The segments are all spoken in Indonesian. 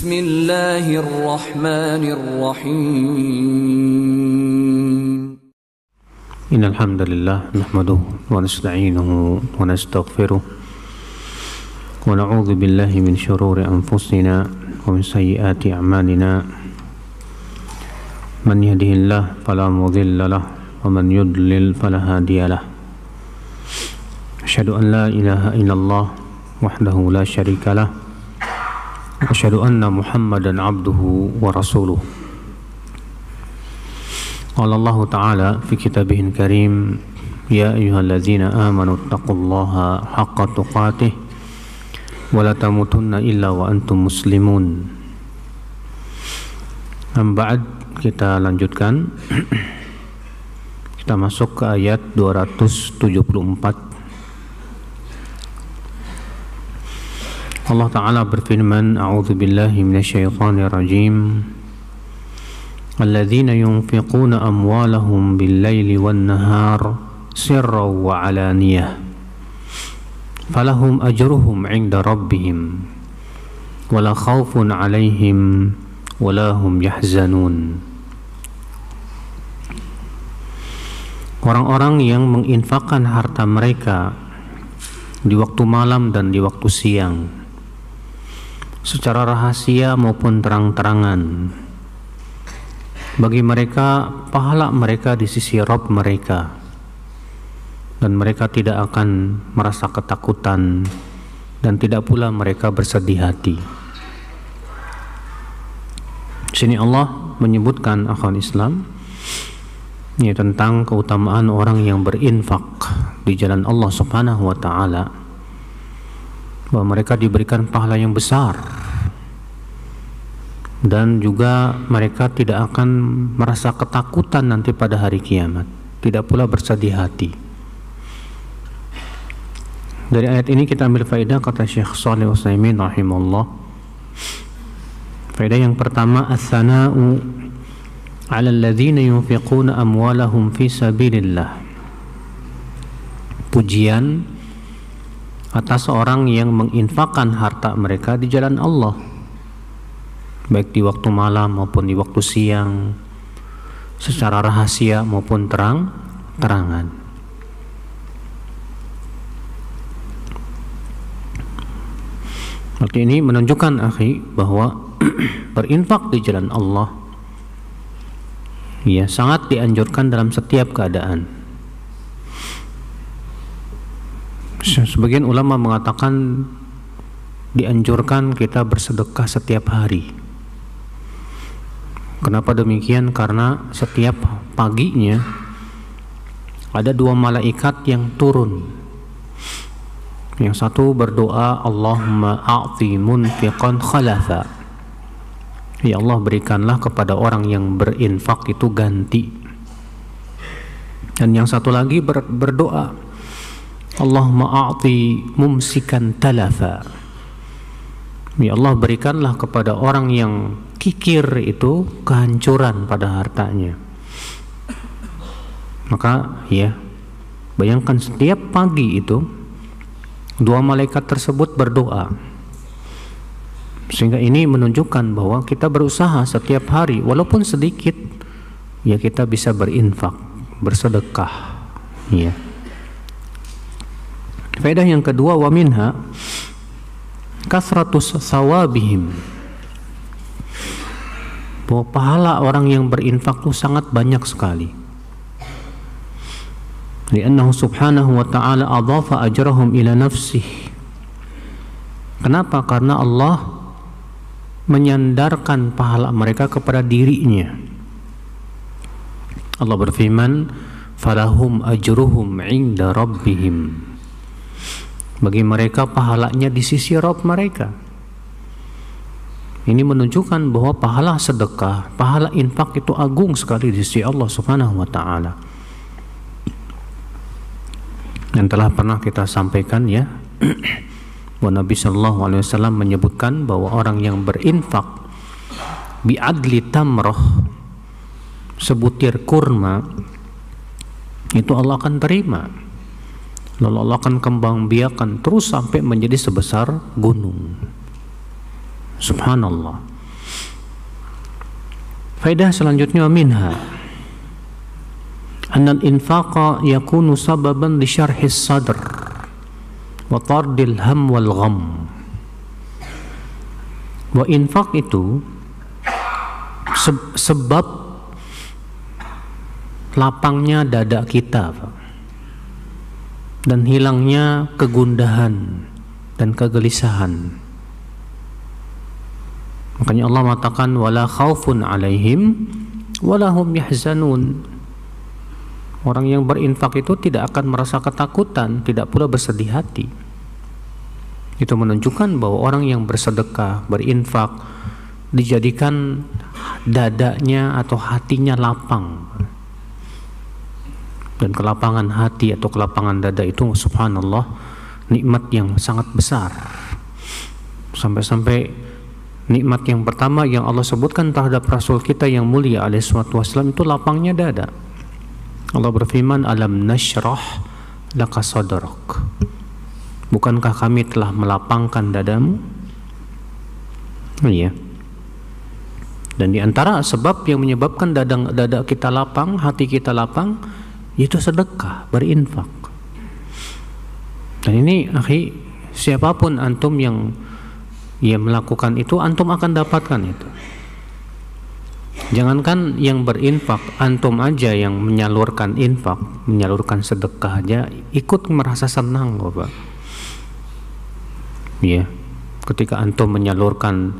Bismillahirrahmanirrahim. Innal hamdalillah nahmaduhu wa nasta'inuhu wa nastaghfiruh wa na'udzu billahi min shururi anfusina wa min sayyiati a'malina. Man yahdihillahu fala mudilla lahu wa man yudlil fala hadiya lahu. Asyhadu an la ilaha illallah wahdahu la syarika lah. Asyhadu anna Muhammadan abduhu wa rasuluh. Qala Allah Ta'ala fi kitabihil karim, ya ayyuhalladzina amanu taqullaha haqqa tuqatih wa la tamutunna illa wa antum muslimun. Ba'd, kita lanjutkan. Kita masuk ke ayat 274. Allah Ta'ala berfirman, a'udzu billahi minasyaitonir rajim. Alladzina yunfiquna amwalahum bil-laili wan-nahar sirran wa 'alaniyah falahum ajruhum 'inda rabbihim wala khaufun 'alaihim wala hum yahzanun. Orang-orang yang menginfakkan harta mereka di waktu malam dan di waktu siang, secara rahasia maupun terang-terangan, bagi mereka pahala mereka di sisi Rabb mereka, dan mereka tidak akan merasa ketakutan dan tidak pula mereka bersedih hati. Sini Allah menyebutkan akhwan Islam ini tentang keutamaan orang yang berinfak di jalan Allah Subhanahu wa Ta'ala, bahwa mereka diberikan pahala yang besar dan juga mereka tidak akan merasa ketakutan nanti pada hari kiamat, tidak pula bersedih hati. Dari ayat ini kita ambil faedah, kata Syekh Shalih Utsaimin rahimahullah. Faedah yang pertama, as-sana'u 'ala alladzina yunfiquna amwalahum fi sabilillah. Pujian atas orang yang menginfakkan harta mereka di jalan Allah, baik di waktu malam maupun di waktu siang, secara rahasia maupun terang-terangan. Arti ini menunjukkan akhi bahwa berinfak di jalan Allah ya sangat dianjurkan dalam setiap keadaan. Sebagian ulama mengatakan dianjurkan kita bersedekah setiap hari. Kenapa demikian? Karena setiap paginya ada dua malaikat yang turun. Yang satu berdoa, Allahumma a'ti munfiqan khalafa. Ya Allah, berikanlah kepada orang yang berinfak itu ganti. Dan yang satu lagi berdoa, Allahumma a'ti mumsikan talafa. Ya Allah, berikanlah kepada orang yang kikir itu kehancuran pada hartanya. Maka ya, bayangkan setiap pagi itu dua malaikat tersebut berdoa, sehingga ini menunjukkan bahwa kita berusaha setiap hari walaupun sedikit ya kita bisa berinfak, bersedekah ya. Faedah yang kedua, wa minha kasratus thawabihim, bahwa pahala orang yang berinfak itu sangat banyak sekali. Li'annahu subhanahu wa ta'ala adhafa ajrahum ila nafsih. Kenapa? Karena Allah menyandarkan pahala mereka kepada dirinya. Allah berfirman, falahum ajruhum 'inda rabbihim. Bagi mereka pahalanya di sisi Rabb mereka. Ini menunjukkan bahwa pahala sedekah, pahala infak itu agung sekali di sisi Allah Subhanahu wa Ta'ala. Yang telah pernah kita sampaikan ya, bahwa Nabi Shallallahu Alaihi Wasallam menyebutkan bahwa orang yang berinfak bi'adli tamroh, sebutir kurma, itu Allah akan terima. Lalu Allah akan kembang biakan terus sampai menjadi sebesar gunung. Subhanallah. Faedah selanjutnya, minha anna al-infaqa yakunu sababan li syarhis sadr wa tardil ham wal gham. Wa infak itu sebab lapangnya dada kita, Pak, dan hilangnya kegundahan dan kegelisahan. Makanya Allah mengatakan wala khaufun alaihim wala hum yahzanun. Orang yang berinfak itu tidak akan merasa ketakutan, tidak pula bersedih hati. Itu menunjukkan bahwa orang yang bersedekah, berinfak, dijadikan dadanya atau hatinya lapang. Dan kelapangan hati atau kelapangan dada itu, subhanallah, nikmat yang sangat besar. Sampai-sampai nikmat yang pertama yang Allah sebutkan terhadap Rasul kita yang mulia alaihi wasallam itu lapangnya dada. Allah berfirman, alam nashrah laka sadrak. Bukankah kami telah melapangkan dadamu? Iya. Dan di antara sebab yang menyebabkan dada kita lapang, hati kita lapang, itu sedekah, berinfak. Dan ini, akhi, siapapun antum yang melakukan itu, antum akan dapatkan itu. Jangankan yang berinfak, antum aja yang menyalurkan infak, menyalurkan sedekah aja ikut merasa senang, Bapak. Ya, ketika antum menyalurkan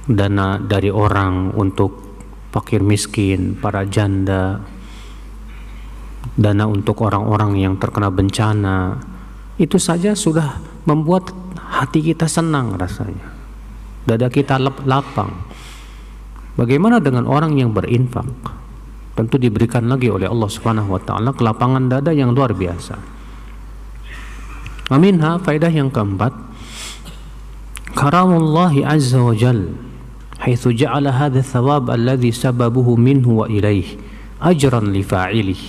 dana dari orang untuk fakir miskin, para janda, dana untuk orang-orang yang terkena bencana, itu saja sudah membuat hati kita senang rasanya, dada kita lapang. Bagaimana dengan orang yang berinfak? Tentu diberikan lagi oleh Allah Subhanahu wa taala kelapangan dada yang luar biasa. Aminha, faedah yang keempat, karamullahi azza wa jal haitsu ja'ala hadha thawab alladhi sababuhu minhu wa ilayhi ajran li fa'ilih.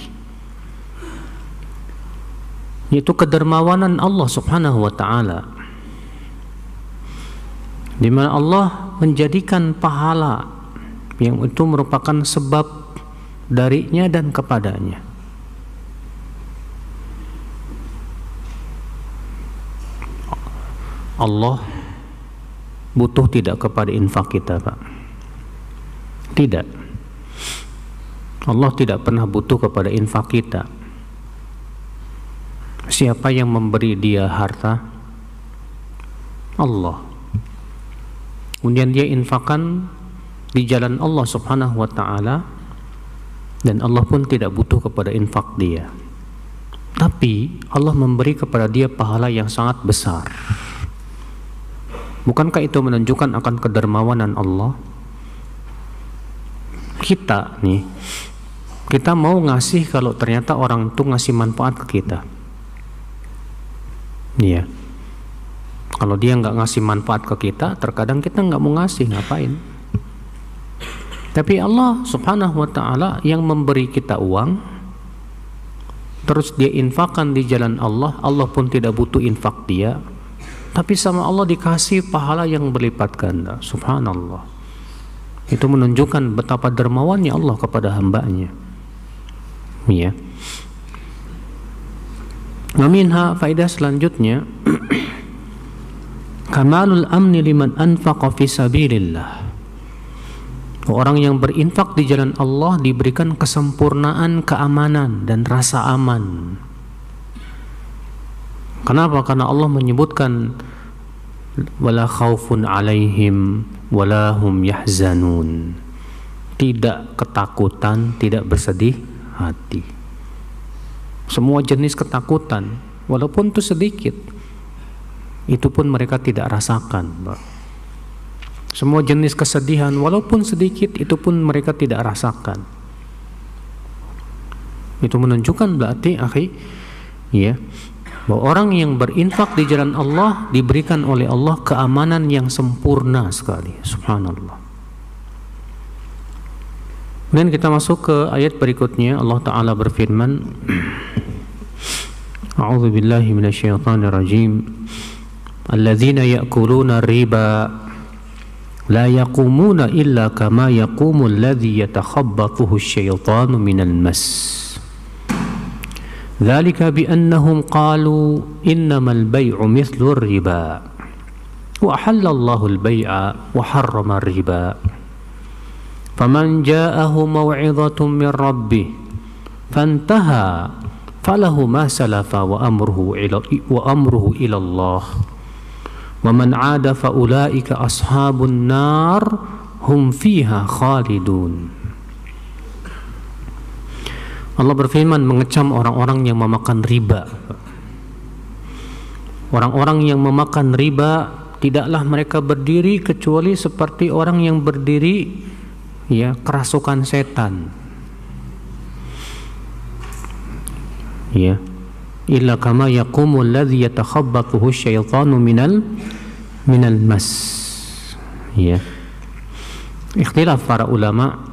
Yaitu kedermawanan Allah Subhanahu wa taala, di mana Allah menjadikan pahala yang itu merupakan sebab darinya dan kepadanya. Allah butuh tidak kepada infak kita, Pak? Tidak. Allah tidak pernah butuh kepada infak kita. Siapa yang memberi dia harta? Allah. Kemudian dia infakkan di jalan Allah Subhanahu wa taala, dan Allah pun tidak butuh kepada infak dia. Tapi Allah memberi kepada dia pahala yang sangat besar. Bukankah itu menunjukkan akan kedermawanan Allah? Kita mau ngasih kalau ternyata orang itu ngasih manfaat ke kita. Iya. Kalau dia nggak ngasih manfaat ke kita, terkadang kita nggak mau ngasih, ngapain? Tapi Allah Subhanahu wa ta'ala yang memberi kita uang, terus dia infakkan di jalan Allah, Allah pun tidak butuh infak dia, tapi sama Allah dikasih pahala yang berlipat ganda. Subhanallah. Itu menunjukkan betapa dermawannya Allah kepada hambanya. Ya. Minha, faedah selanjutnya, kamalul amni liman anfaqa fi sabilillah. Orang yang berinfak di jalan Allah diberikan kesempurnaan keamanan dan rasa aman. Kenapa? Karena Allah menyebutkan wala khaufun alaihim wala hum yahzanun. Tidak ketakutan, tidak bersedih hati. Semua jenis ketakutan, walaupun itu sedikit, itu pun mereka tidak rasakan, Pak. Semua jenis kesedihan, walaupun sedikit, itu pun mereka tidak rasakan. Itu menunjukkan berarti, akhi, ya, bahwa orang yang berinfak di jalan Allah diberikan oleh Allah keamanan yang sempurna sekali. Subhanallah. Dan kita masuk ke ayat berikutnya. Allah Ta'ala berfirman, A'udzu billahi minasyaitonir rajim. Alladzina ya'kuluna riba la yaqumuna illa kama yaqumul ladzi yatakhabbathuhu asyaitanu minal mas. Dzalika bi annahum qalu innamal bay'u mithlu riba wa ahallallahu al-bay'a wa harrama riba. Faman ja'ahu maw'izatun min rabbih fantaha falahu ma salafa wa amruhu ila Allah. Wa man 'ada fa ulaika ashabun nar hum fiha khalidun. Allah berfirman mengecam orang-orang yang memakan riba. Orang-orang yang memakan riba tidaklah mereka berdiri kecuali seperti orang yang berdiri kerasukan setan. Illa kama yaqumul ladzi yatakhabbathuhu asyaitanu minal mas. Ikhtilaf para ulama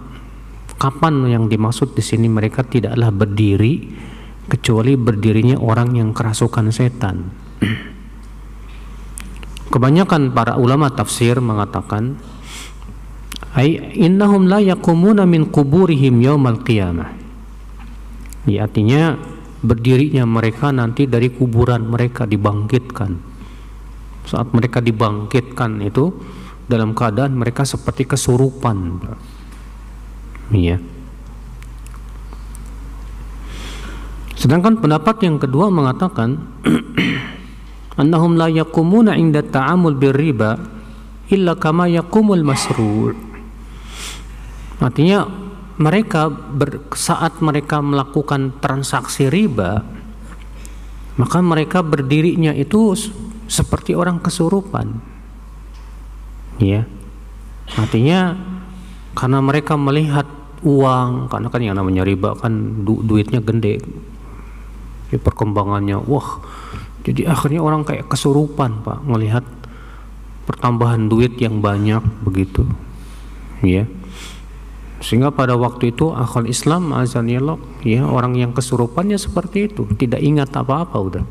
kapan yang dimaksud di sini mereka tidaklah berdiri kecuali berdirinya orang yang kerasukan setan. Kebanyakan para ulama tafsir mengatakan innahum la yaqumuna min quburihim yaumal qiyamah. Artinya berdirinya mereka nanti dari kuburan mereka dibangkitkan. Saat mereka dibangkitkan itu dalam keadaan mereka seperti kesurupan. Sedangkan pendapat yang kedua mengatakan annahum la yaqumuna 'inda ta'amul birriba illa kama yaqumul masru'. Artinya mereka saat mereka melakukan transaksi riba, maka mereka berdirinya itu seperti orang kesurupan. Artinya karena mereka melihat uang, karena kan yang namanya riba kan duitnya gede, perkembangannya jadi akhirnya orang kayak kesurupan Pak, melihat pertambahan duit yang banyak begitu. Sehingga pada waktu itu akal Islam azanillah, orang yang kesurupannya seperti itu, tidak ingat apa-apa udah.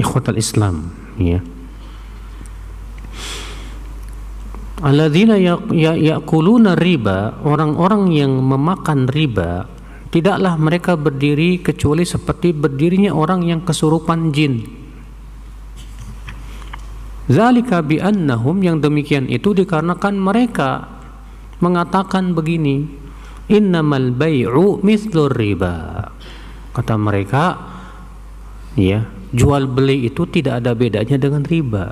Ikhwatal Islam, alladzina ya'kuluna riba, orang-orang yang memakan riba, tidaklah mereka berdiri kecuali seperti berdirinya orang yang kesurupan jin. Zalika bi annahum, yang demikian itu dikarenakan mereka mengatakan begini, innamal bay'u mithlu riba. Kata mereka, jual beli itu tidak ada bedanya dengan riba.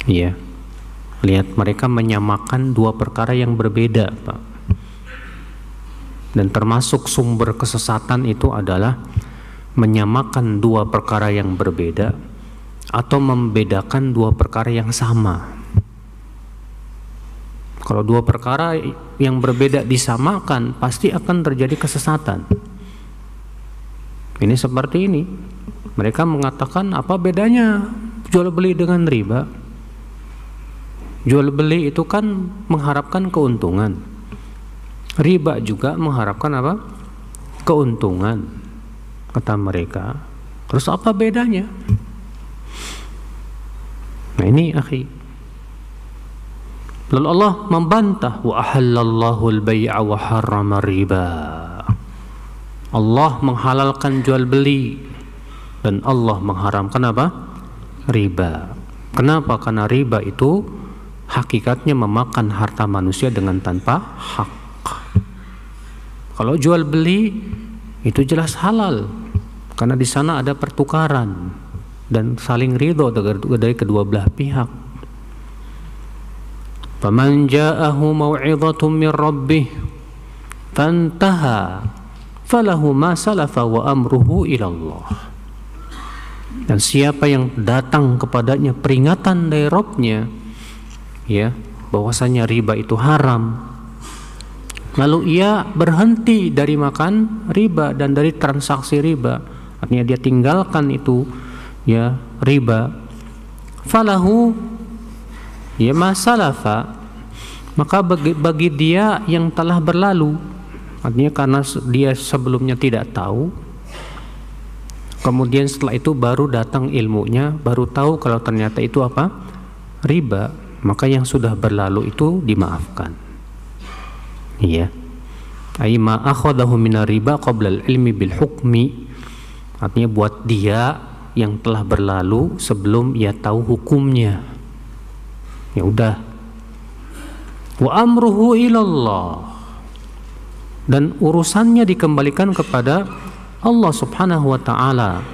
Lihat, mereka menyamakan dua perkara yang berbeda, Pak. Dan termasuk sumber kesesatan itu adalah menyamakan dua perkara yang berbeda atau membedakan dua perkara yang sama. Kalau dua perkara yang berbeda disamakan, pasti akan terjadi kesesatan. Ini seperti ini. Mereka mengatakan, apa bedanya jual beli dengan riba? Jual beli itu kan mengharapkan keuntungan. Riba juga mengharapkan apa? Keuntungan, kata mereka. Terus apa bedanya? Nah ini akhi, lalu Allah membantah, wa ahallallahu al-bay'a wa harrama riba. Allah menghalalkan jual beli dan Allah mengharamkan apa? Riba. Kenapa? Karena riba itu hakikatnya memakan harta manusia dengan tanpa hak. Kalau jual beli itu jelas halal karena di sana ada pertukaran dan saling ridho dari kedua belah pihak. Faman ja'ahu maw'izatun min rabbih fantaha falahu ma salafa wa amruhu ila Allah. Dan siapa yang datang kepadanya peringatan dari Rabbnya, bahwasanya riba itu haram, lalu ia berhenti dari makan riba dan dari transaksi riba, artinya dia tinggalkan itu riba, falahu ma salafa, maka bagi dia yang telah berlalu, artinya karena dia sebelumnya tidak tahu, Kemudian setelah itu baru datang ilmunya, baru tahu kalau ternyata itu apa? Riba. Maka yang sudah berlalu itu dimaafkan. Iya. Ai ma akhadahu minar riba qabla al-ilmi bil hukmi. Artinya buat dia yang telah berlalu sebelum ia tahu hukumnya. Ya udah. Wa amruhu ilallah. Dan urusannya dikembalikan kepada Allah Subhanahu wa taala.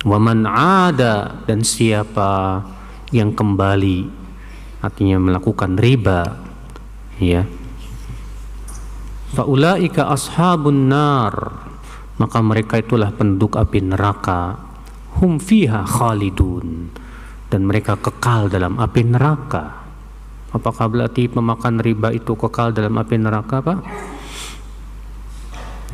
Wa man 'ada, dan siapa yang kembali, artinya melakukan riba, ya, faulaika ashabun nar, maka mereka itulah penduduk api neraka, hum fiha khalidun, dan mereka kekal dalam api neraka. Apakah berarti pemakan riba itu kekal dalam api neraka, Pak?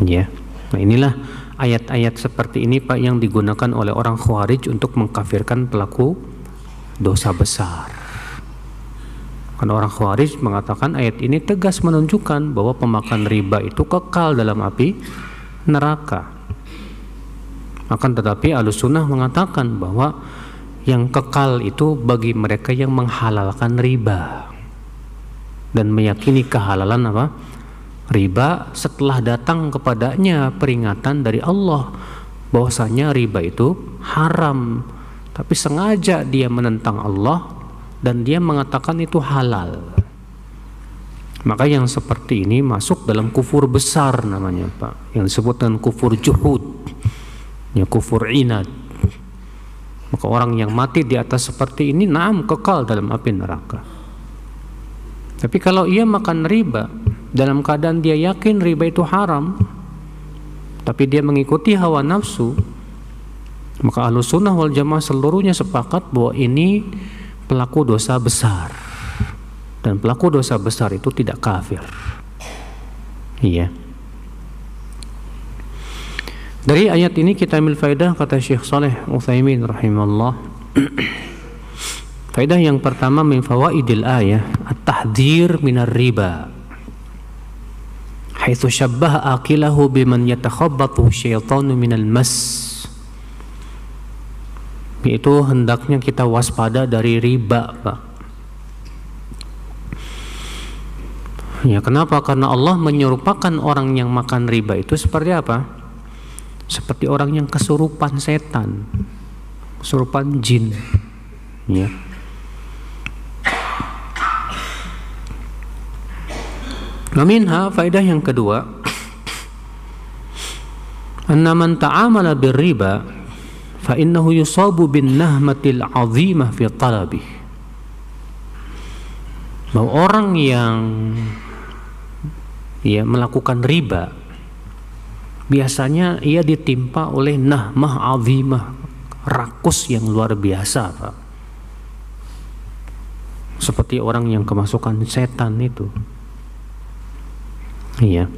Ya. Nah, inilah ayat-ayat seperti ini, Pak, yang digunakan oleh orang Khawarij untuk mengkafirkan pelaku dosa besar. Karena orang Khawarij mengatakan ayat ini tegas menunjukkan bahwa pemakan riba itu kekal dalam api neraka. Akan tetapi Ahlussunnah mengatakan bahwa yang kekal itu bagi mereka yang menghalalkan riba dan meyakini kehalalan apa? Riba setelah datang kepadanya peringatan dari Allah bahwasanya riba itu haram, tapi sengaja dia menentang Allah dan dia mengatakan itu halal. Maka yang seperti ini masuk dalam kufur besar namanya, Pak, yang disebut dengan kufur juhud, ya, kufur inad. Maka orang yang mati di atas seperti ini naam kekal dalam api neraka. Tapi kalau ia makan riba dalam keadaan dia yakin riba itu haram, tapi dia mengikuti hawa nafsu, maka Ahlussunnah wal Jamaah seluruhnya sepakat bahwa ini pelaku dosa besar, dan pelaku dosa besar itu tidak kafir. Iya. Dari ayat ini kita ambil faedah, kata Syekh Shalih Utsaimin rahimahullah. Faedah yang pertama min fawaidil ayah at-tahdhir minar riba. Haitsu syabbaha aqilahu biman yatakhabbathu syaitanu minal mas. Yaitu hendaknya kita waspada dari riba, Pak. Ya, kenapa? Karena Allah menyerupakan orang yang makan riba itu seperti apa? Seperti orang yang kesurupan setan, kesurupan jin, ya. Minha, faedah yang kedua, anna man ta'amala birriba fa innahu yusabu bin nahmatil azimah fi talabih. Bahwa orang yang melakukan riba biasanya ia ditimpa oleh nahmah azimah, rakus yang luar biasa, Pak. Seperti orang yang kemasukan setan itu. Iya.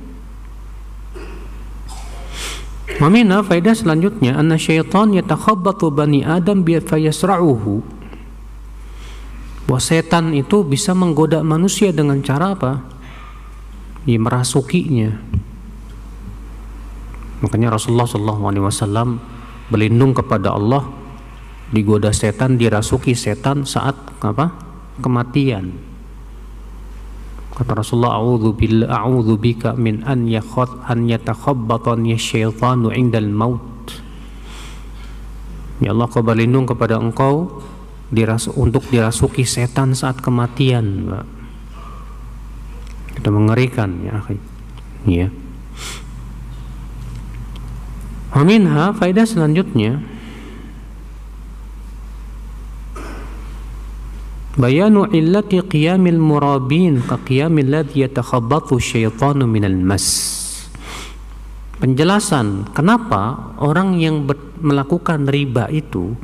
Mamina, faedah selanjutnya, anna syaitan yatakhabbatu bani Adam bi fayasra'uhu. Bahwa setan itu bisa menggoda manusia dengan cara apa? Ya, merasukinya. Makanya Rasulullah SAW berlindung kepada Allah digoda setan, dirasuki setan saat apa? Kematian. Kata Rasulullah, a'udzu bika min an yatakhabbatani syaitanu indal maut. Ya Allah, kau berlindung kepada engkau untuk dirasuki setan saat kematian, Pak. Itu mengerikan, ya akhi. Ya. Minha, faedah selanjutnya, bayanu illati qiyamil murabin ka qiyamil ladzi yatakhabbathu syaitanu minal mas. Penjelasan kenapa orang yang melakukan riba itu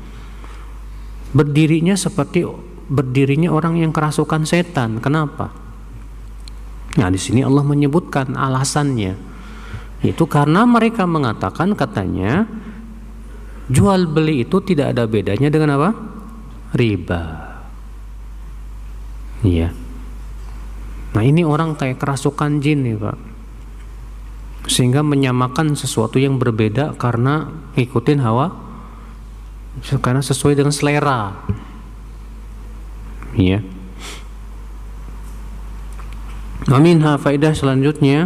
berdirinya seperti berdirinya orang yang kerasukan setan. Kenapa? Nah, di sini Allah menyebutkan alasannya. Itu karena mereka mengatakan, katanya jual beli itu tidak ada bedanya dengan apa? Riba. Iya. Nah, ini orang kayak kerasukan jin nih, Pak. sehingga menyamakan sesuatu yang berbeda karena ngikutin hawa, karena sesuai dengan selera. Ya. Minha faedah selanjutnya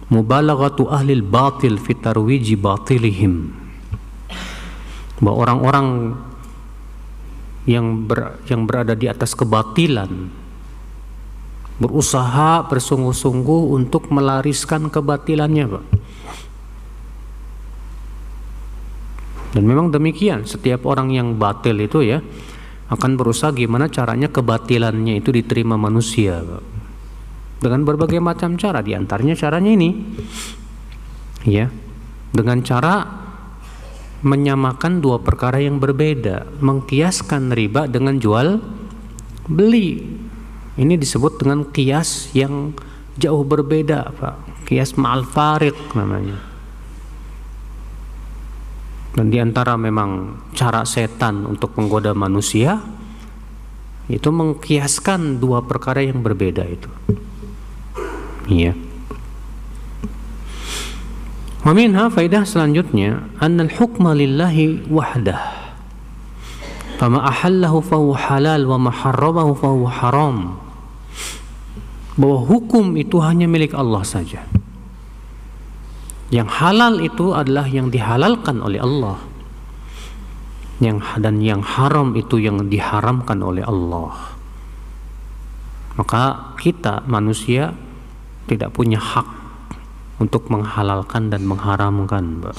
mubalaghatu ahlil batil fi tarwiji batilihim, bahwa orang-orang yang berada di atas kebatilan berusaha bersungguh-sungguh untuk melariskan kebatilannya, Pak. Dan memang demikian, setiap orang yang batil itu ya akan berusaha gimana caranya kebatilannya itu diterima manusia, Pak. Dengan berbagai macam cara, diantaranya caranya ini, ya, dengan cara menyamakan dua perkara yang berbeda, mengkiaskan riba dengan jual beli. Ini disebut dengan kias yang jauh berbeda, Pak. Kias ma'al fariq namanya. Dan diantara memang cara setan untuk menggoda manusia itu mengkiaskan dua perkara yang berbeda itu. Iya. Wa minha faidah selanjutnya annal hukma lillahi wahdah. Fama ahallahu fahuwa halal wa ma harramahu fahuwa haram. Bahwa hukum itu hanya milik Allah saja. Yang halal itu adalah yang dihalalkan oleh Allah. Dan yang haram itu yang diharamkan oleh Allah. Maka kita manusia tidak punya hak untuk menghalalkan dan mengharamkan, Mbak.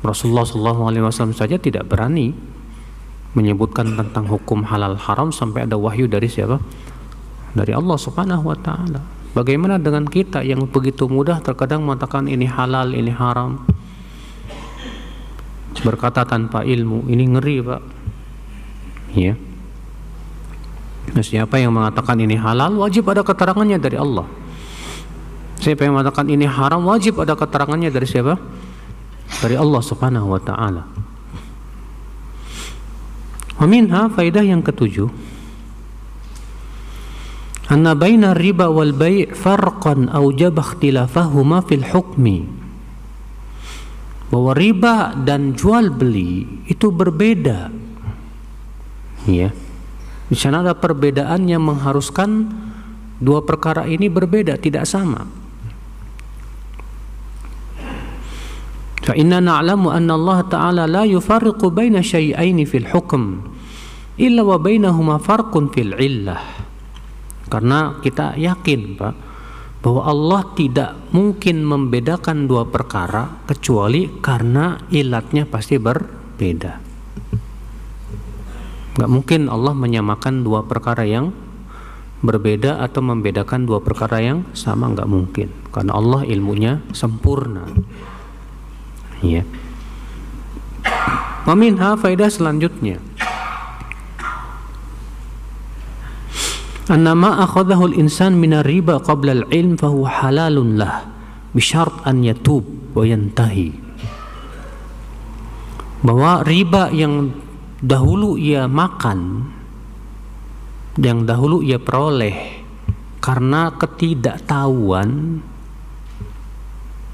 Rasulullah SAW saja tidak berani menyebutkan tentang hukum halal haram sampai ada wahyu dari siapa? Dari Allah Subhanahu wa Ta'ala. Bagaimana dengan kita yang begitu mudah terkadang mengatakan ini halal, ini haram, berkata tanpa ilmu? Ini ngeri, Pak. Ya. Nah, siapa yang mengatakan ini halal wajib ada keterangannya dari Allah. Siapa yang mengatakan ini haram wajib ada keterangannya dari siapa? Dari Allah Subhanahu wa Ta'ala. Wa minha faidah yang ketujuh, anna baina riba wal bai' farqan aujaba ikhtilafahuma fil hukmi. Bahwa riba dan jual beli itu berbeda. Ya. Di sana ada perbedaan yang mengharuskan dua perkara ini berbeda, tidak sama. Fa inna na'lamu anna Allah Ta'ala la yufarriqu baina syai'aini fil hukm illa wa bainahuma farqun fil illah. Karena kita yakin, Pak, bahwa Allah tidak mungkin membedakan dua perkara kecuali karena ilatnya pasti berbeda. Gak mungkin Allah menyamakan dua perkara yang berbeda atau membedakan dua perkara yang sama, gak mungkin, karena Allah ilmunya sempurna. Ya. Wa minha faidah selanjutnya, anna ma akhadahu al-insan min ar-riba qabla al-ilm fa huwa halalun lah bi syart an yatub wa yantahi. Bahwa riba yang dahulu ia makan, yang dahulu ia peroleh karena ketidaktahuan,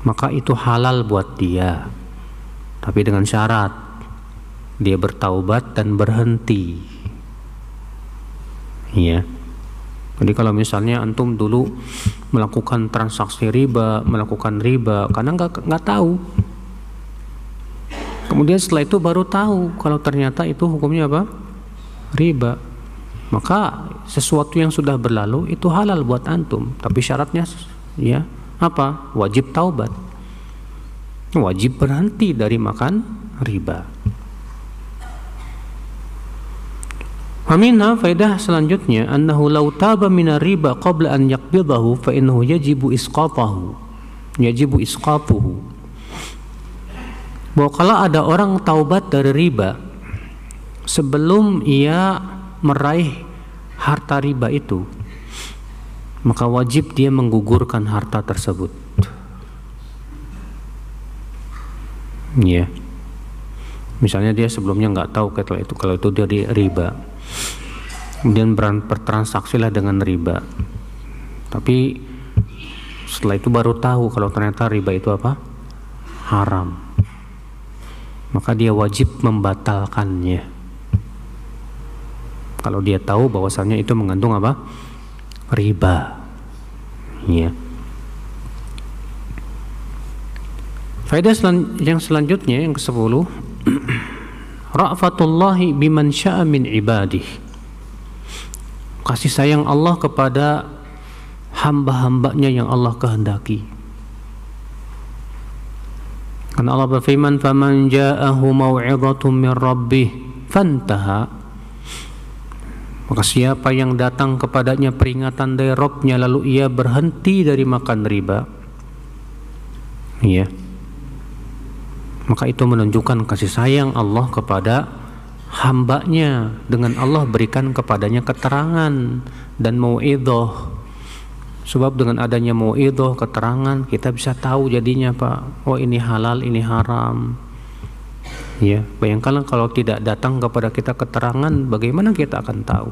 maka itu halal buat dia, tapi dengan syarat dia bertaubat dan berhenti. Ya. Jadi kalau misalnya antum dulu melakukan transaksi riba, melakukan riba karena nggak tahu, kemudian setelah itu baru tahu kalau ternyata itu hukumnya apa? Riba. Maka sesuatu yang sudah berlalu itu halal buat antum, tapi syaratnya ya apa? Wajib taubat, wajib berhenti dari makan riba. Aminah faedah selanjutnya, annahu law taba min riba qabla an yaqbidahu fa innahu yajibu isqatahu, yajibu isqatuhu. Bahwa kalau ada orang taubat dari riba sebelum ia meraih harta riba itu, maka wajib dia menggugurkan harta tersebut. Ya. Misalnya dia sebelumnya nggak tahu kalau itu dari riba, kemudian bertransaksilah dengan riba, tapi Setelah itu baru tahu kalau ternyata riba itu apa? Haram. Maka dia wajib membatalkannya. Kalau dia tahu bahwasannya itu mengandung apa? Riba. Ya. Faedah yang selanjutnya yang ke-10, ra'fatullahi biman sya'a min ibadih. Kasih sayang Allah kepada hamba-hambanya yang Allah kehendaki. Karena Allah berfirman, faman ja'ahu mau'izatun min rabbih fantaha. Maka siapa yang datang kepadanya peringatan dari Rabb-nya lalu ia berhenti dari makan riba, ya, maka itu menunjukkan kasih sayang Allah kepada hambanya dengan Allah berikan kepadanya keterangan dan mau'izah. Sebab dengan adanya mau'izah, keterangan, kita bisa tahu jadinya Pak, oh ini halal, ini haram. Ya, bayangkanlah kalau tidak datang kepada kita keterangan, bagaimana kita akan tahu?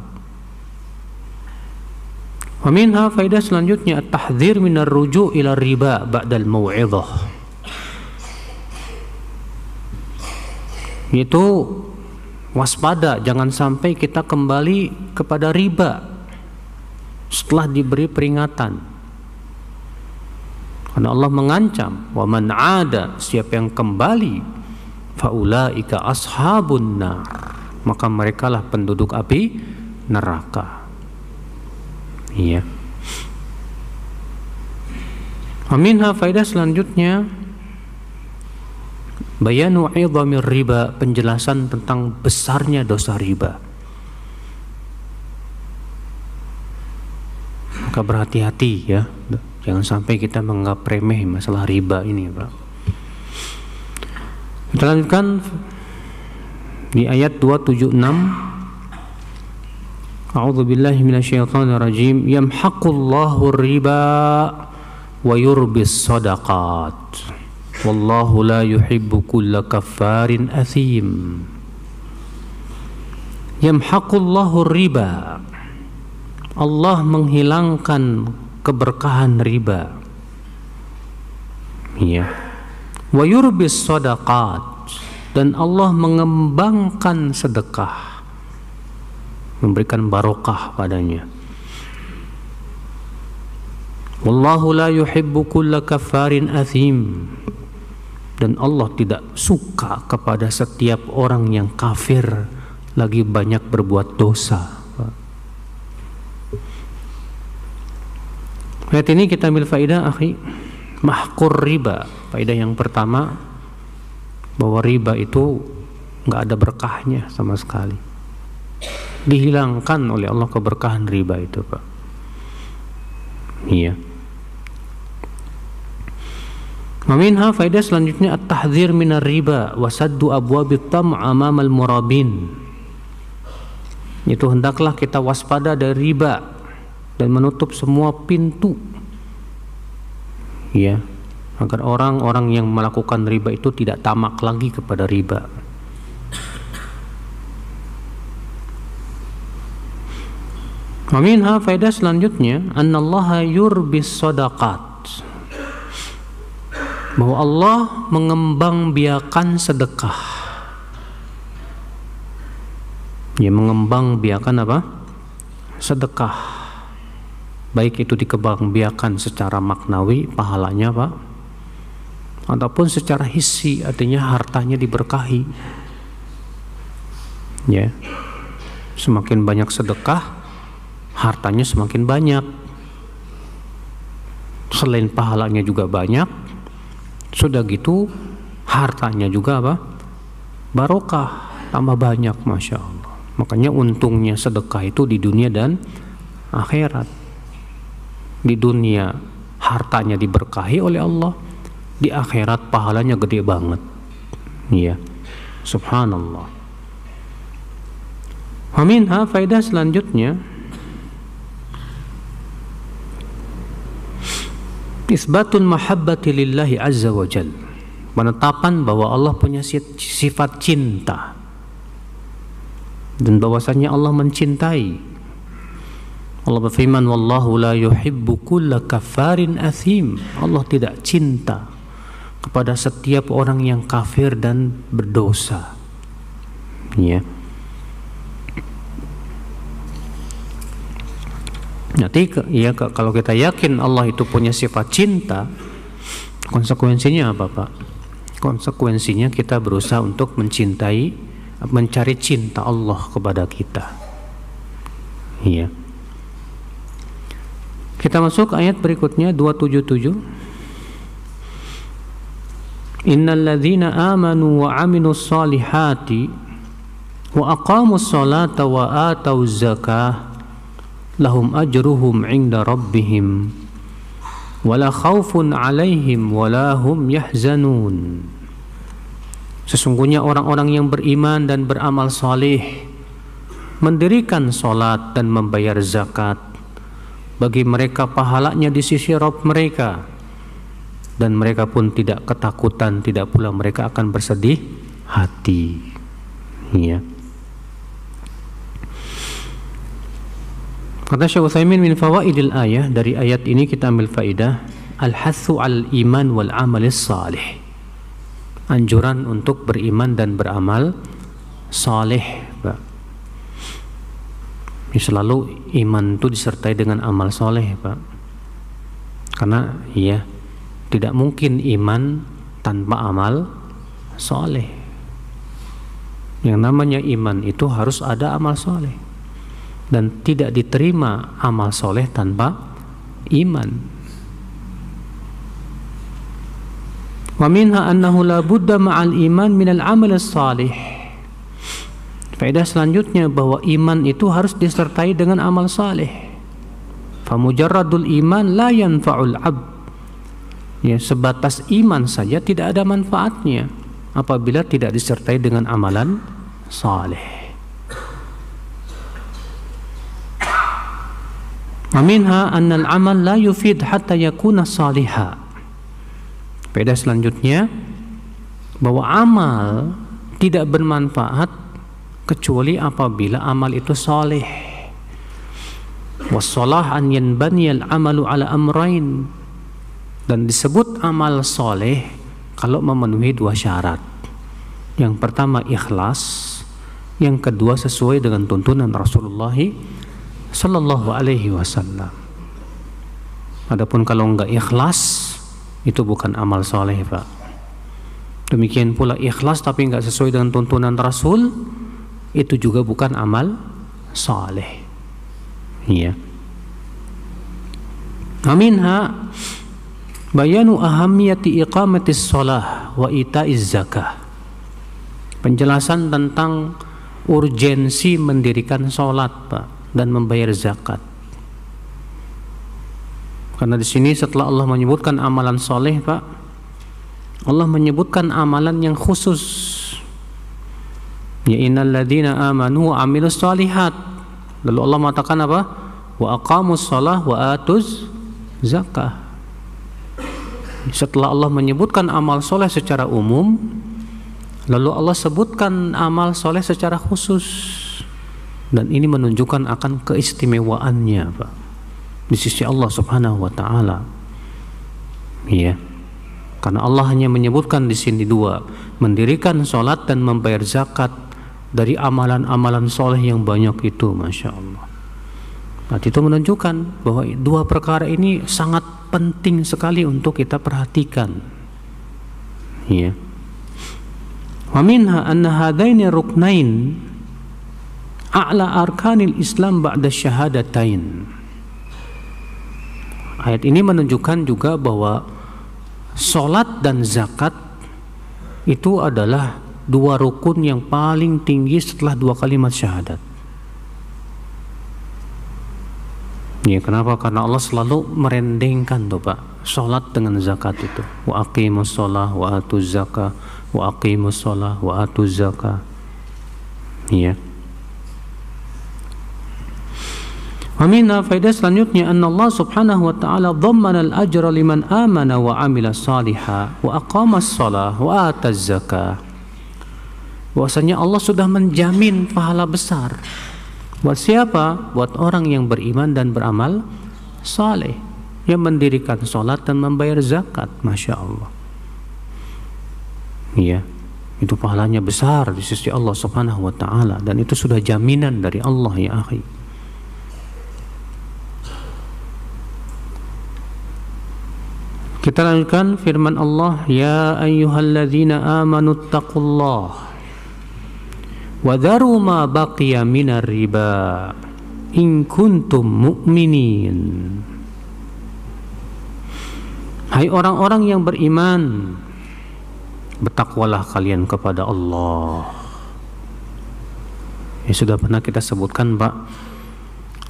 Wa minha, faedah selanjutnya, at-tahdhir minar ruju' ila riba ba'dal mau'izah. Yaitu waspada, jangan sampai kita kembali kepada riba setelah diberi peringatan. Karena Allah mengancam, wa man 'ada, siapa yang kembali, faulaika ashabun nar, maka merekalah penduduk api neraka. Iya. Aminha, faedah selanjutnya, bayanu 'idhamir riba, penjelasan tentang besarnya dosa riba. Maka berhati-hati ya, jangan sampai kita menganggap remeh masalah riba ini, Pak. Kita lanjutkan di ayat 276. A'udzubillahi minasyaitonirrajim. Yamhaqullahu riba wa yurbis shadaqat. Wallahu la yuhibbu kulla kaffarin athim. Yamhaqullahu riba. Allah menghilangkan keberkahan riba. Ya. Wa yurbis shadaqat, dan Allah mengembangkan sedekah, memberikan barokah padanya. Wallahu la yuhibbu kulla kaffarin athim, dan Allah tidak suka kepada setiap orang yang kafir lagi banyak berbuat dosa. Ayat ini kita ambil faedah, akhi, mahqur riba. Faedah yang pertama, bahwa riba itu nggak ada berkahnya sama sekali. Dihilangkan oleh Allah keberkahan riba itu, Pak. Iya. Maminha, faedah selanjutnya, at-tahdhir minar riba wa saddu abwabit tam' amamal murabin. Itu hendaklah kita waspada dari riba dan menutup semua pintu, ya, agar orang-orang yang melakukan riba itu tidak tamak lagi kepada riba. Aminha, faedah selanjutnya, annallaha yurbis shadaqat, bahwa Allah mengembangbiakan sedekah. Ya, mengembangbiakan apa? Sedekah. Baik itu dikembangbiakan secara maknawi, pahalanya Pak, ataupun secara hissi, artinya hartanya diberkahi. Ya, semakin banyak sedekah, hartanya semakin banyak. Selain pahalanya juga banyak, sudah gitu hartanya juga apa? Barokah, tambah banyak, masya Allah. Makanya untungnya sedekah itu di dunia dan akhirat. Di dunia hartanya diberkahi oleh Allah, di akhirat pahalanya gede banget. Ya, subhanallah. Aminha, faedah selanjutnya, isbatun mahabbati lillahi azza wa jal, penetapan bahwa Allah punya sifat cinta dan bahwasanya Allah mencintai Allah berfirman, wallahu la yuhibbu kulla kafarin athim. Allah tidak cinta kepada setiap orang yang kafir dan berdosa. Ya. Nanti ya, kalau kita yakin Allah itu punya sifat cinta, konsekuensinya apa, Pak? Konsekuensinya kita berusaha untuk mencari cinta Allah kepada kita. Iya. Kita masuk ayat berikutnya 277. Innal ladzina amanu wa 'amilus solihati wa aqamus sholata wa atauz zakah lahum ajruhum 'inda rabbihim wala khaufun 'alaihim wala hum yahzanun. Sesungguhnya orang-orang yang beriman dan beramal saleh, mendirikan salat dan membayar zakat, bagi mereka pahalanya di sisi Rabb mereka, dan mereka pun tidak ketakutan, tidak pula mereka akan bersedih hati. Ya. Kata Syekh Utsaimin, min fawaidil ayah, dari ayat ini kita ambil faidah al-hathu al-iman wal amalis salih. Anjuran untuk beriman dan beramal saleh, Pak. Selalu iman itu disertai dengan amal soleh, Pak. Karena ya, tidak mungkin iman tanpa amal soleh. Yang namanya iman itu harus ada amal soleh, dan tidak diterima amal soleh tanpa iman. Wa minha annahu la budda ma'al iman minal amal salih. Faedah selanjutnya bahwa iman itu harus disertai dengan amal saleh. Fa mujarradul iman la yanfa'ul 'abd. Ya, sebatas iman saja tidak ada manfaatnya apabila tidak disertai dengan amalan saleh. Wa minha annal amal la yufid hatta yakuna salihah. Faedah selanjutnya bahwa amal tidak bermanfaat kecuali apabila amal itu saleh. Wassalah an yanbaniyal amalu ala amrain, dan disebut amal saleh kalau memenuhi dua syarat. Yang pertama ikhlas, yang kedua sesuai dengan tuntunan Rasulullah sallallahu alaihi wasallam. Adapun kalau enggak ikhlas, itu bukan amal saleh, Pak. Demikian pula ikhlas tapi enggak sesuai dengan tuntunan Rasul, itu juga bukan amal saleh. Iya. Aminha bayanu ahamiyati iqamatis shalah wa ita'iz zakah. Penjelasan tentang urgensi mendirikan salat, Pak, dan membayar zakat. Karena di sini setelah Allah menyebutkan amalan soleh, Pak, Allah menyebutkan amalan yang khusus. Ya innal ladzina amanu wa 'amilus shalihat. Lalu Allah mengatakan apa? Wa aqamus shalah wa atuz zakah. Setelah Allah menyebutkan amal soleh secara umum, lalu Allah sebutkan amal soleh secara khusus. Dan ini menunjukkan akan keistimewaannya, Pak, di sisi Allah Subhanahu wa taala. Iya. Karena Allah hanya menyebutkan di sini dua, mendirikan salat dan membayar zakat dari amalan-amalan soleh yang banyak itu, Masya Allah. Nah, itu menunjukkan bahwa dua perkara ini sangat penting sekali untuk kita perhatikan. Iya. Wa minha anna hadaini ruknain a'la arkanil Islam ba'da syahadatain. Ayat ini menunjukkan juga bahwa salat dan zakat itu adalah dua rukun yang paling tinggi setelah dua kalimat syahadat. Ya, kenapa? Karena Allah selalu merendengkan tuh, Pak, salat dengan zakat itu. Wa aqimus shalah wa atuz zakah, wa aqimus shalah wa atuz zakah. Ya. Aminah faedah selanjutnya anna Allah subhanahu wa ta'ala dhammana al-ajra liman amana wa amila salihah wa aqama as-salah wa ataz zakah. Bahwasanya Allah sudah menjamin pahala besar Buat siapa? Buat orang yang beriman dan beramal saleh, yang mendirikan sholat dan membayar zakat. Masya Allah. Iya, itu pahalanya besar di sisi Allah Subhanahu wa Ta'ala, dan itu sudah jaminan dari Allah ya akhi. Kita lanjutkan firman Allah, ya ayyuhalladzina amanu taqullah wa dharu ma baqiya minar riba in kuntum mu'minin. Hai orang-orang yang beriman, bertakwalah kalian kepada Allah. Ya, sudah pernah kita sebutkan, Pak,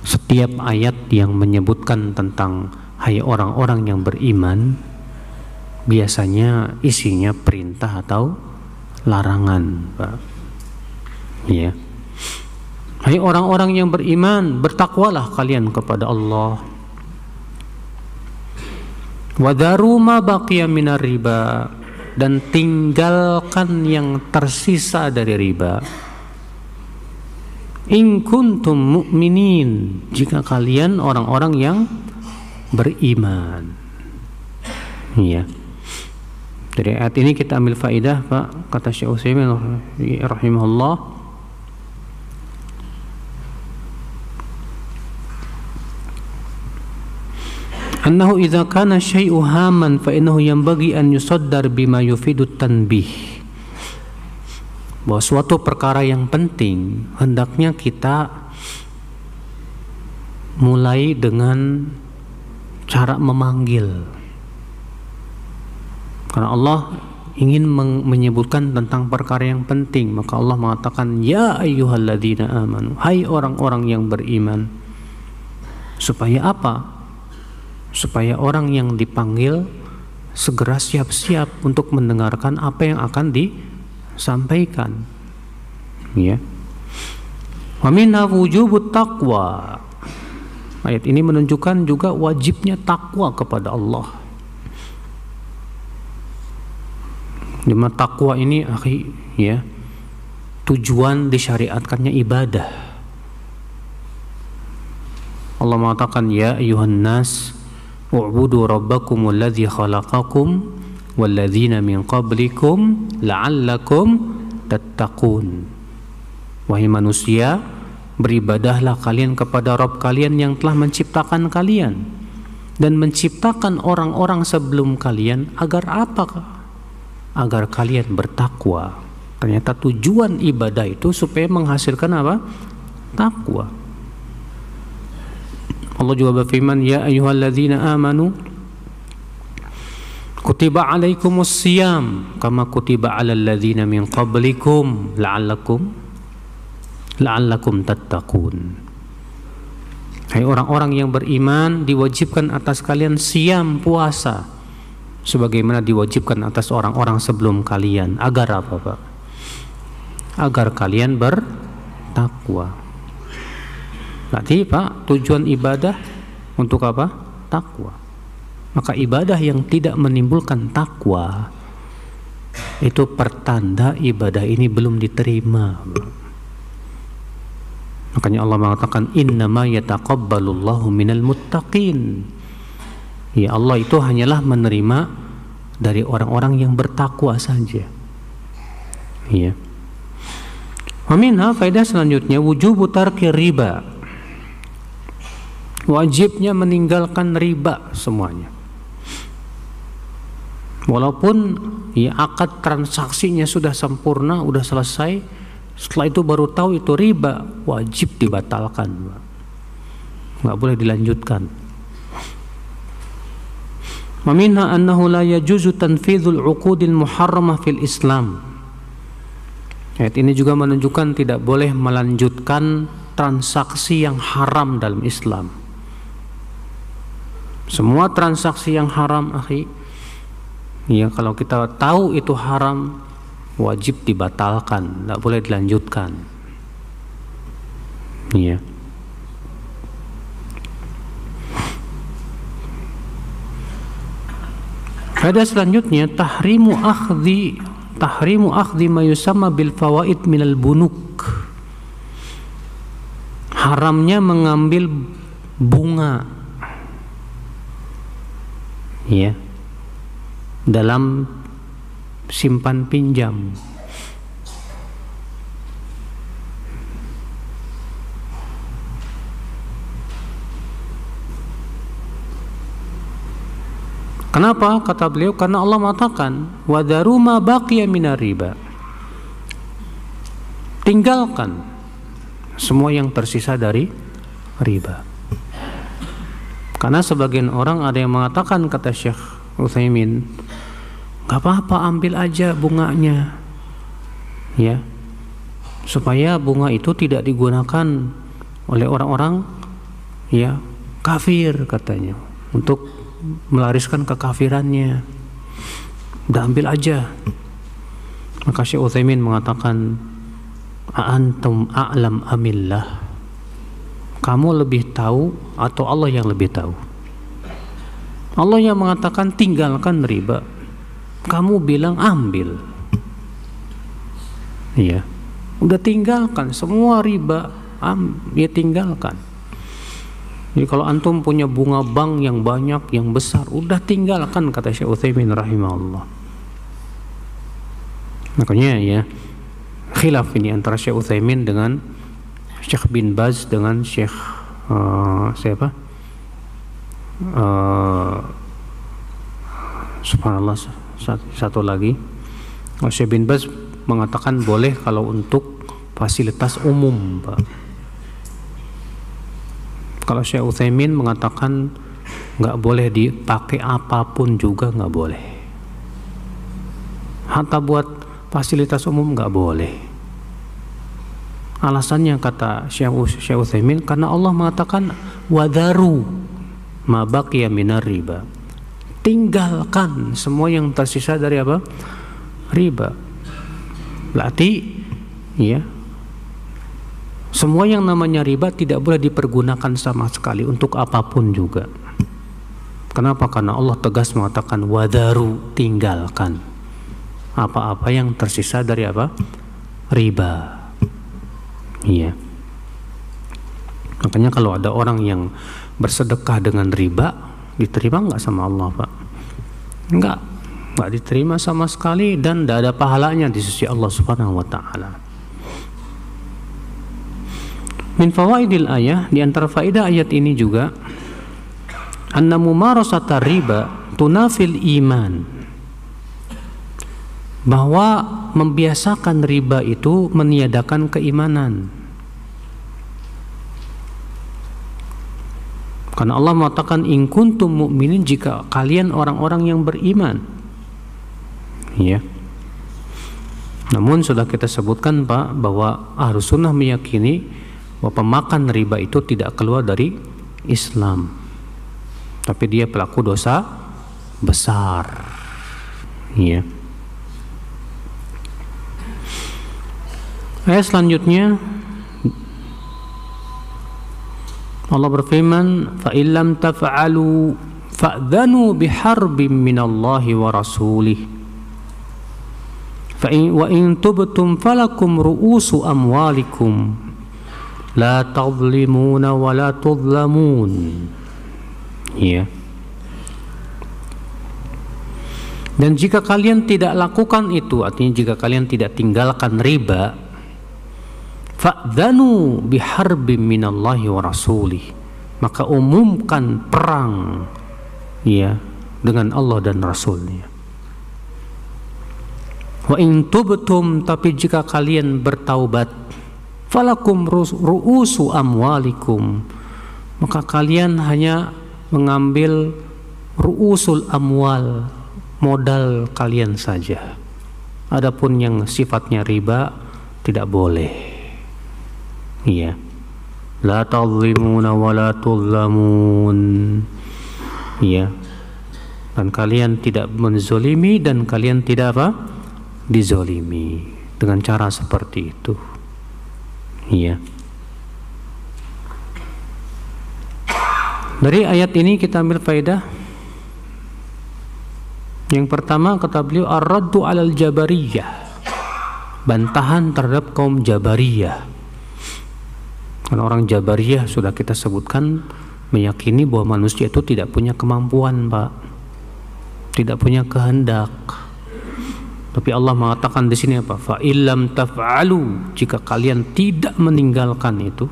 setiap ayat yang menyebutkan tentang hai orang-orang yang beriman biasanya isinya perintah atau larangan, Pak. Ya. Hai orang-orang yang beriman, bertakwalah kalian kepada Allah. Wadharu ma baqiya minar riba, dan tinggalkan yang tersisa dari riba. In kuntum mu'minin, jika kalian orang-orang yang beriman. Ya. Dari ayat ini kita ambil faidah, Pak, kata Syekh Utsaimin rahimahullah, annahu idza kana syai'u haman fa innahu yanbaghi an yusaddar bima yufidu tanbih. Bahwa suatu perkara yang penting hendaknya kita mulai dengan cara memanggil. Karena Allah ingin menyebutkan tentang perkara yang penting, maka Allah mengatakan ya ayyuhalladzina amanu, hai orang-orang yang beriman. Supaya apa? Supaya orang yang dipanggil segera siap-siap untuk mendengarkan apa yang akan disampaikan. Ya. Wa minha wujubut taqwa. Ayat ini menunjukkan juga wajibnya takwa kepada Allah. Dimana takwa ini, akhi, ya, tujuan disyariatkannya ibadah. Allah mengatakan ya ayyuhan nas u'budu rabbakum alladzi khalaqakum walladzina min qablikum la'allakum tattaqun. Wahai manusia, beribadahlah kalian kepada Rabb kalian yang telah menciptakan kalian dan menciptakan orang-orang sebelum kalian agar apa? Agar kalian bertakwa. Ternyata tujuan ibadah itu supaya menghasilkan apa? Takwa. Allah juga berfirman ya ayyuhalladzina amanu kutiba alaikumus siyam kama kutiba alal ladzina min qablikum la'allakum tattaqun. Hai orang-orang yang beriman, diwajibkan atas kalian siyam, puasa, sebagaimana diwajibkan atas orang-orang sebelum kalian. Agar apa, Pak? Agar kalian bertakwa. Berarti, Pak, tujuan ibadah untuk apa? Takwa. Maka ibadah yang tidak menimbulkan takwa itu pertanda ibadah ini belum diterima. Makanya Allah mengatakan innama yataqabbalullahu minal muttaqin. Ya, Allah itu hanyalah menerima dari orang-orang yang bertakwa saja. Ya. Wa minha, faedah selanjutnya, wujubu tarki riba. Wajibnya meninggalkan riba semuanya. Walaupun ya akad transaksinya sudah sempurna, sudah selesai, setelah itu baru tahu itu riba, wajib dibatalkan. Nggak boleh dilanjutkan. Wa minha annahu la yajuzu tanfidhul 'uqudil muharramah fil Islam. Ayat ini juga menunjukkan tidak boleh melanjutkan transaksi yang haram dalam Islam. Semua transaksi yang haram, akhi, ya, kalau kita tahu itu haram, wajib dibatalkan, tidak boleh dilanjutkan. Ya. Pada selanjutnya tahrimu akhdhi ma yusamma bil fawaid minal bunuk. haramnya mengambil bunga, ya, dalam simpan pinjam. Kenapa? Kata beliau, karena Allah mengatakan wadharu ma baqiya minar riba. Tinggalkan semua yang tersisa dari riba. Karena sebagian orang ada yang mengatakan, kata Syekh Utsaimin, gak apa-apa, ambil aja bunganya, ya, supaya bunga itu tidak digunakan oleh orang-orang, ya, kafir, katanya, untuk melariskan kekafirannya. Udah ambil aja. Maka Syekh Utsaimin mengatakan, antum a'lam amillah, kamu lebih tahu atau Allah yang lebih tahu? Allah yang mengatakan tinggalkan riba, kamu bilang ambil. Iya, udah tinggalkan semua riba, ya tinggalkan. Jadi kalau antum punya bunga bank yang banyak, yang besar, udah tinggalkan, kata Syekh Utsaimin rahimahullah. Makanya ya, khilaf ini antara Syekh Utsaimin dengan Syekh bin Baz dengan Syekh siapa? Subhanallah, satu lagi. Syekh bin Baz mengatakan boleh kalau untuk fasilitas umum, Pak. Kalau Syekh Utsaimin mengatakan nggak boleh dipakai apapun juga nggak boleh. Hatta buat fasilitas umum nggak boleh. Alasannya, kata Syekh Utsaimin, karena Allah mengatakan wadharu ma baqiya minar riba. Tinggalkan semua yang tersisa dari apa? Riba. Berarti ya, semua yang namanya riba tidak boleh dipergunakan sama sekali untuk apapun juga. Kenapa? Karena Allah tegas mengatakan wadharu, tinggalkan apa-apa yang tersisa dari apa? Riba. Iya. Makanya kalau ada orang yang bersedekah dengan riba, diterima nggak sama Allah, Pak? Nggak diterima sama sekali, dan tidak ada pahalanya di sisi Allah Subhanahu wa Ta'ala. Min fawaidil ayah, di antara faedah ayat ini juga, anna mumarasata riba tunafil iman, bahwa membiasakan riba itu meniadakan keimanan. Karena Allah mengatakan in kuntum mu'minin, jika kalian orang-orang yang beriman. Ya. Namun sudah kita sebutkan, Pak, bahwa Ahlus Sunnah meyakini bahwa pemakan riba itu tidak keluar dari Islam, tapi dia pelaku dosa besar. Ya. Ayat selanjutnya Allah berfirman, fa illam taf'alu fa'dhanu biharbin minallahi wa rasulih wa in tubtum falakum ru'usu amwalikum la tadhlimuna wa la tudhlamun. Ya. Dan jika kalian tidak lakukan itu, artinya jika kalian tidak tinggalkan riba, fa'dhanu biharbin minallahi wa rasulih, maka umumkan perang, ya, dengan Allah dan Rasulnya. Wa in tubtum, tapi jika kalian bertaubat, falakum ru'usu amwalikum, maka kalian hanya mengambil ru'usul amwal, modal kalian saja. Adapun yang sifatnya riba tidak boleh. Iya. La tadhlimuna wa la tudhlamun. Iya. Dan kalian tidak menzolimi dan kalian tidak apa? Dizolimi dengan cara seperti itu. Iya. Dari ayat ini kita ambil faedah. Yang pertama, kata beliau, ar-raddu 'alal jabariyah, bantahan terhadap kaum Jabariyah. Karena orang Jabariyah sudah kita sebutkan meyakini bahwa manusia itu tidak punya kemampuan, Pak, tidak punya kehendak. Tapi Allah mengatakan di sini apa? Fa illam taf'alu, jika kalian tidak meninggalkan itu,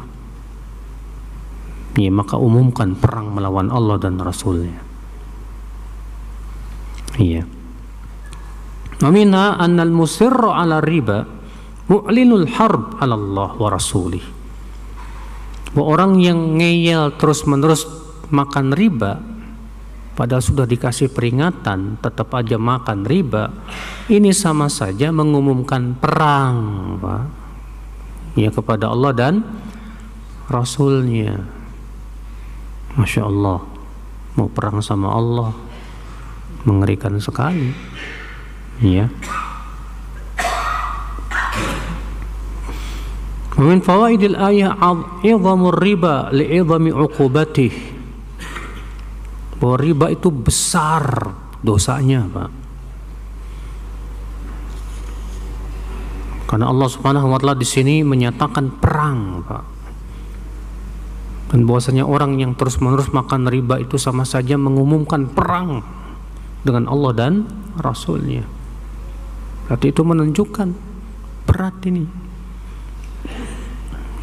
ya, maka umumkan perang melawan Allah dan Rasulnya. Iya. Wa minha annal musirra 'ala riba mu'linul harb 'ala Allah wa rasulih. Orang yang ngeyel terus-menerus makan riba, padahal sudah dikasih peringatan tetap aja makan riba, ini sama saja mengumumkan perang, Pak, ya, kepada Allah dan Rasulnya. Masya Allah, mau perang sama Allah, mengerikan sekali, ya. Min fawaidil ayah 'idhamur riba li'idhami 'uqubatih. Bahwa riba itu besar dosanya, Pak. Karena Allah Subhanahu wa taala di sini menyatakan perang, Pak. Dan bahwasanya orang yang terus-menerus makan riba itu sama saja mengumumkan perang dengan Allah dan Rasulnya. Berarti itu menunjukkan berat ini.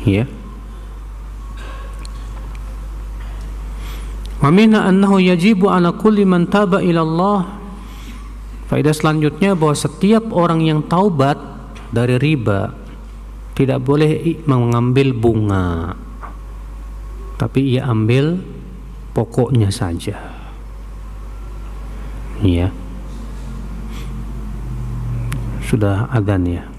Ya. Wa minna annahu yajibu ala kulli man taba ila Allah. Faedah selanjutnya bahwa setiap orang yang taubat dari riba tidak boleh mengambil bunga, tapi ia ambil pokoknya saja. Ya. Sudah adzan ya.